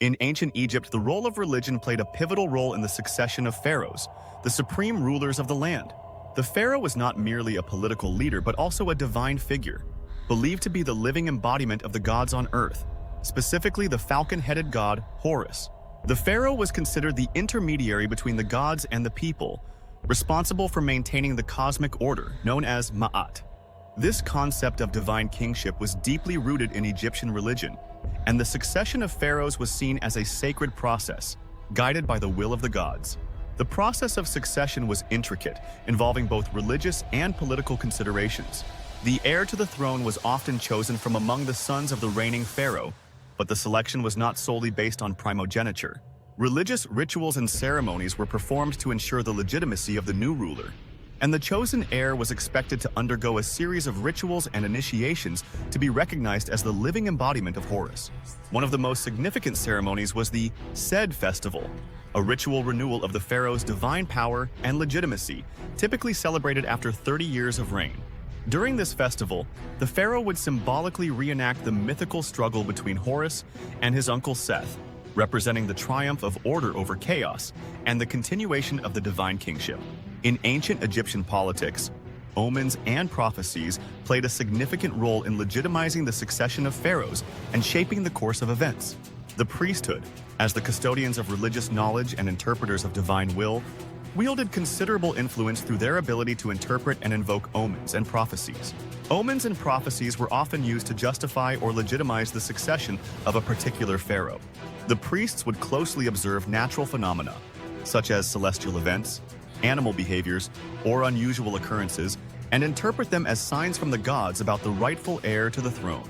In ancient Egypt, the role of religion played a pivotal role in the succession of pharaohs, the supreme rulers of the land. The pharaoh was not merely a political leader, but also a divine figure, believed to be the living embodiment of the gods on earth, specifically the falcon-headed god Horus. The pharaoh was considered the intermediary between the gods and the people, responsible for maintaining the cosmic order, known as Ma'at. This concept of divine kingship was deeply rooted in Egyptian religion, and the succession of pharaohs was seen as a sacred process, guided by the will of the gods. The process of succession was intricate, involving both religious and political considerations. The heir to the throne was often chosen from among the sons of the reigning pharaoh, but the selection was not solely based on primogeniture. Religious rituals and ceremonies were performed to ensure the legitimacy of the new ruler, and the chosen heir was expected to undergo a series of rituals and initiations to be recognized as the living embodiment of Horus. One of the most significant ceremonies was the Sed Festival, a ritual renewal of the pharaoh's divine power and legitimacy, typically celebrated after 30 years of reign. During this festival, the pharaoh would symbolically reenact the mythical struggle between Horus and his uncle Seth, representing the triumph of order over chaos and the continuation of the divine kingship. In ancient Egyptian politics, omens and prophecies played a significant role in legitimizing the succession of pharaohs and shaping the course of events. The priesthood, as the custodians of religious knowledge and interpreters of divine will, wielded considerable influence through their ability to interpret and invoke omens and prophecies. Omens and prophecies were often used to justify or legitimize the succession of a particular pharaoh. The priests would closely observe natural phenomena, such as celestial events, animal behaviors, or unusual occurrences, and interpret them as signs from the gods about the rightful heir to the throne.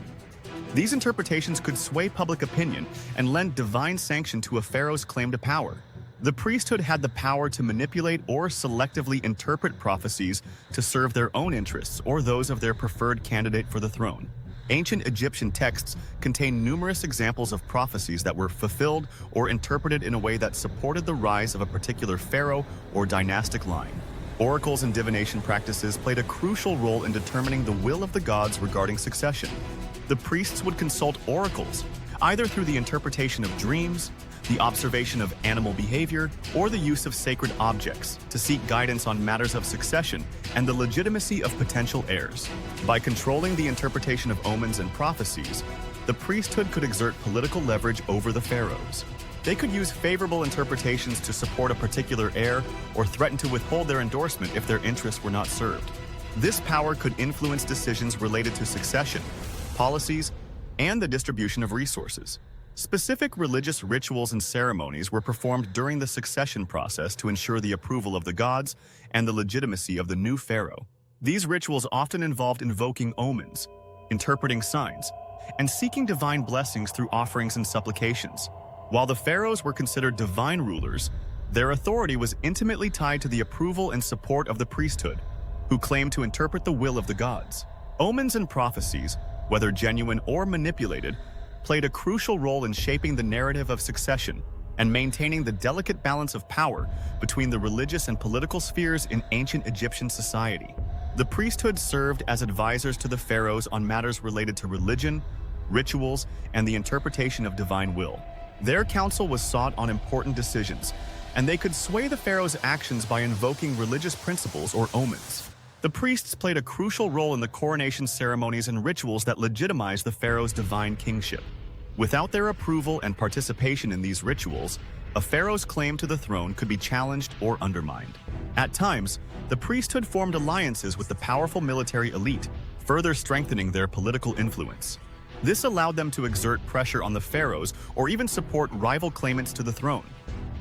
These interpretations could sway public opinion and lend divine sanction to a pharaoh's claim to power. The priesthood had the power to manipulate or selectively interpret prophecies to serve their own interests or those of their preferred candidate for the throne. Ancient Egyptian texts contain numerous examples of prophecies that were fulfilled or interpreted in a way that supported the rise of a particular pharaoh or dynastic line. Oracles and divination practices played a crucial role in determining the will of the gods regarding succession. The priests would consult oracles, either through the interpretation of dreams, the observation of animal behavior, or the use of sacred objects to seek guidance on matters of succession and the legitimacy of potential heirs. By controlling the interpretation of omens and prophecies, the priesthood could exert political leverage over the pharaohs. They could use favorable interpretations to support a particular heir or threaten to withhold their endorsement if their interests were not served. This power could influence decisions related to succession, policies, and the distribution of resources. Specific religious rituals and ceremonies were performed during the succession process to ensure the approval of the gods and the legitimacy of the new pharaoh. These rituals often involved invoking omens, interpreting signs, and seeking divine blessings through offerings and supplications. While the pharaohs were considered divine rulers, their authority was intimately tied to the approval and support of the priesthood, who claimed to interpret the will of the gods. Omens and prophecies, whether genuine or manipulated, played a crucial role in shaping the narrative of succession and maintaining the delicate balance of power between the religious and political spheres in ancient Egyptian society. The priesthood served as advisors to the pharaohs on matters related to religion, rituals, and the interpretation of divine will. Their counsel was sought on important decisions, and they could sway the pharaoh's actions by invoking religious principles or omens. The priests played a crucial role in the coronation ceremonies and rituals that legitimized the pharaoh's divine kingship. Without their approval and participation in these rituals, a pharaoh's claim to the throne could be challenged or undermined. At times, the priesthood formed alliances with the powerful military elite, further strengthening their political influence. This allowed them to exert pressure on the pharaohs or even support rival claimants to the throne.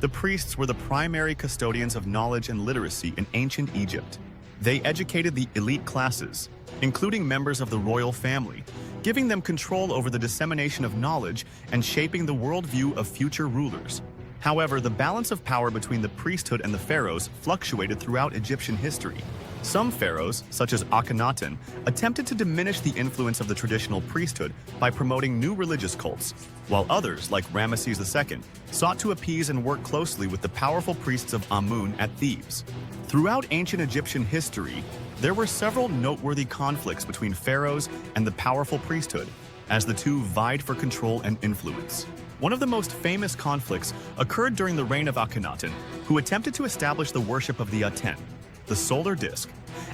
The priests were the primary custodians of knowledge and literacy in ancient Egypt. They educated the elite classes, including members of the royal family, giving them control over the dissemination of knowledge and shaping the worldview of future rulers. However, the balance of power between the priesthood and the pharaohs fluctuated throughout Egyptian history. Some pharaohs, such as Akhenaten, attempted to diminish the influence of the traditional priesthood by promoting new religious cults, while others, like Ramesses II, sought to appease and work closely with the powerful priests of Amun at Thebes. Throughout ancient Egyptian history, there were several noteworthy conflicts between pharaohs and the powerful priesthood, as the two vied for control and influence. One of the most famous conflicts occurred during the reign of Akhenaten, who attempted to establish the worship of the Aten, the solar disk,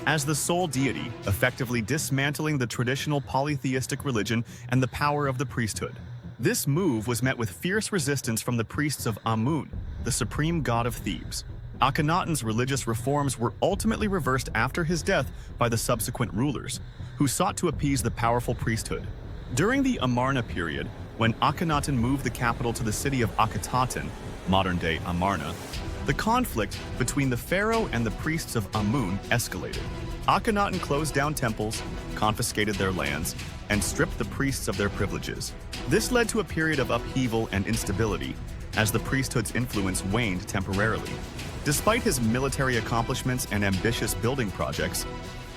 as the sole deity, effectively dismantling the traditional polytheistic religion and the power of the priesthood. This move was met with fierce resistance from the priests of Amun, the supreme god of Thebes. Akhenaten's religious reforms were ultimately reversed after his death by the subsequent rulers, who sought to appease the powerful priesthood. During the Amarna period, when Akhenaten moved the capital to the city of Akhetaten, modern-day Amarna, the conflict between the pharaoh and the priests of Amun escalated. Akhenaten closed down temples, confiscated their lands, and stripped the priests of their privileges. This led to a period of upheaval and instability, as the priesthood's influence waned temporarily. Despite his military accomplishments and ambitious building projects,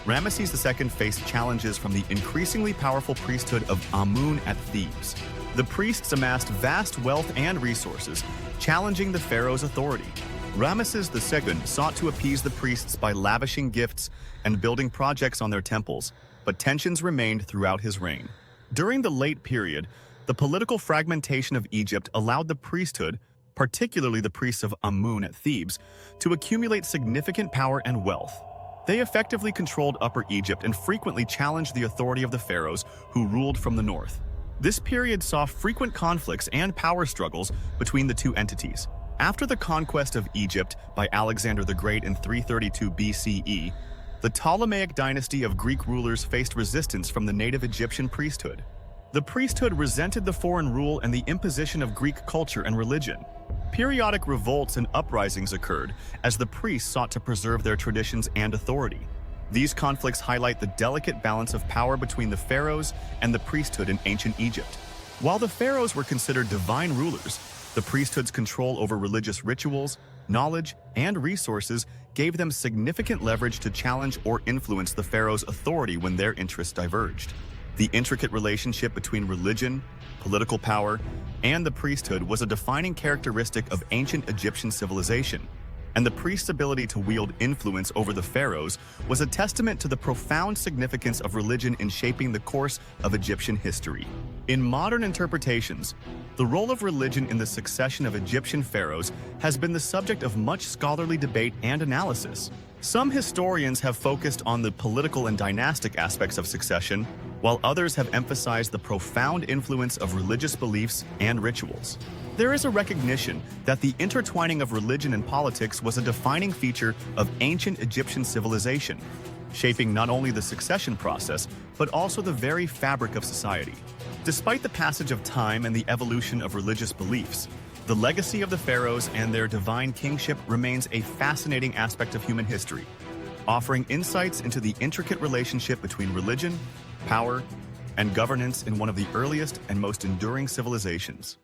Ramesses II faced challenges from the increasingly powerful priesthood of Amun at Thebes. The priests amassed vast wealth and resources, challenging the pharaoh's authority. Ramesses II sought to appease the priests by lavishing gifts and building projects on their temples, but tensions remained throughout his reign. During the late period, the political fragmentation of Egypt allowed the priesthood, particularly the priests of Amun at Thebes, to accumulate significant power and wealth. They effectively controlled Upper Egypt and frequently challenged the authority of the pharaohs who ruled from the north. This period saw frequent conflicts and power struggles between the two entities. After the conquest of Egypt by Alexander the Great in 332 BCE, the Ptolemaic dynasty of Greek rulers faced resistance from the native Egyptian priesthood. The priesthood resented the foreign rule and the imposition of Greek culture and religion. Periodic revolts and uprisings occurred as the priests sought to preserve their traditions and authority. These conflicts highlight the delicate balance of power between the pharaohs and the priesthood in ancient Egypt. While the pharaohs were considered divine rulers, the priesthood's control over religious rituals, knowledge, and resources gave them significant leverage to challenge or influence the pharaoh's authority when their interests diverged. The intricate relationship between religion, political power, and the priesthood was a defining characteristic of ancient Egyptian civilization, and the priest's ability to wield influence over the pharaohs was a testament to the profound significance of religion in shaping the course of Egyptian history. In modern interpretations, the role of religion in the succession of Egyptian pharaohs has been the subject of much scholarly debate and analysis. Some historians have focused on the political and dynastic aspects of succession, while others have emphasized the profound influence of religious beliefs and rituals. There is a recognition that the intertwining of religion and politics was a defining feature of ancient Egyptian civilization, shaping not only the succession process, but also the very fabric of society. Despite the passage of time and the evolution of religious beliefs, the legacy of the pharaohs and their divine kingship remains a fascinating aspect of human history, offering insights into the intricate relationship between religion, power, and governance in one of the earliest and most enduring civilizations.